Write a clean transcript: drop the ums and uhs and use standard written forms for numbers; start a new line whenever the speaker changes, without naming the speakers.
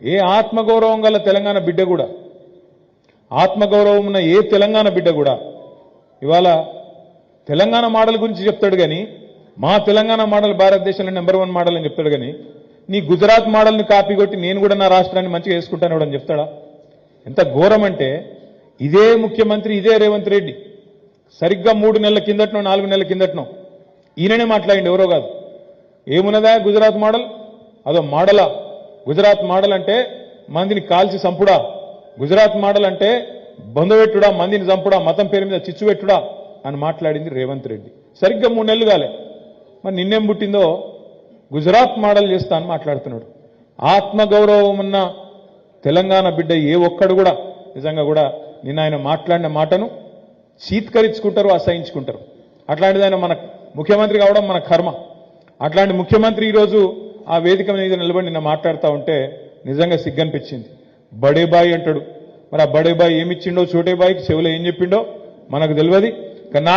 ఏ ఆత్మగౌరవం గల తెలంగాణ బిడ్డ కూడా, ఆత్మగౌరవం ఉన్న ఏ తెలంగాణ బిడ్డ కూడా ఇవాళ తెలంగాణ మోడల్ గురించి చెప్తాడు కానీ, మా తెలంగాణ మోడల్ భారతదేశంలో నెంబర్ 1 మోడల్ అని చెప్తాడు కానీ, నీ గుజరాత్ మోడల్ని కాపీ కొట్టి నేను కూడా నా రాష్ట్రాన్ని మంచిగా వేసుకుంటాను అని చెప్తాడా? ఎంత ఘోరం అంటే, ఇదే ముఖ్యమంత్రి, ఇదే రేవంత్ రెడ్డి సరిగ్గా 3 నెలల కిందటనో 4 నెలల కిందటనో ఈయననే మాట్లాడింది, ఎవరో కాదు. ఏమున్నదా గుజరాత్ మోడల్? అదో మోడలా? గుజరాత్ మోడల్ అంటే మందిని కాల్చి చంపుడా? గుజరాత్ మోడల్ అంటే బొందబెట్టుడా, మందిని చంపుడా, మతం పేరు మీద చిచ్చు పెట్టుడా అని మాట్లాడింది రేవంత్ రెడ్డి. సరిగ్గా 3 నెలలు కాలే, మరి నిన్నేం పుట్టిందో గుజరాత్ మోడల్ చేస్తా అని మాట్లాడుతున్నాడు. ఆత్మగౌరవం ఉన్న తెలంగాణ బిడ్డ ఏ ఒక్కడు కూడా నిజంగా కూడా నిన్న ఆయన మాట్లాడిన మాటను చీత్కరించుకుంటారు, అసహించుకుంటారు. అట్లాంటిది ఆయన మన ముఖ్యమంత్రి కావడం మన కర్మ. అట్లాంటి ముఖ్యమంత్రి ఈరోజు ఆ వేదిక మీద నిలబడి నిన్న మాట్లాడుతూ ఉంటే నిజంగా సిగ్గనిపించింది. బడే బాయ్ అంటాడు, మరి ఆ బడే బాయ్ ఏమిచ్చిండో చోటే బాయ్కి చెవులో ఏం చెప్పిండో మనకు తెలియదు.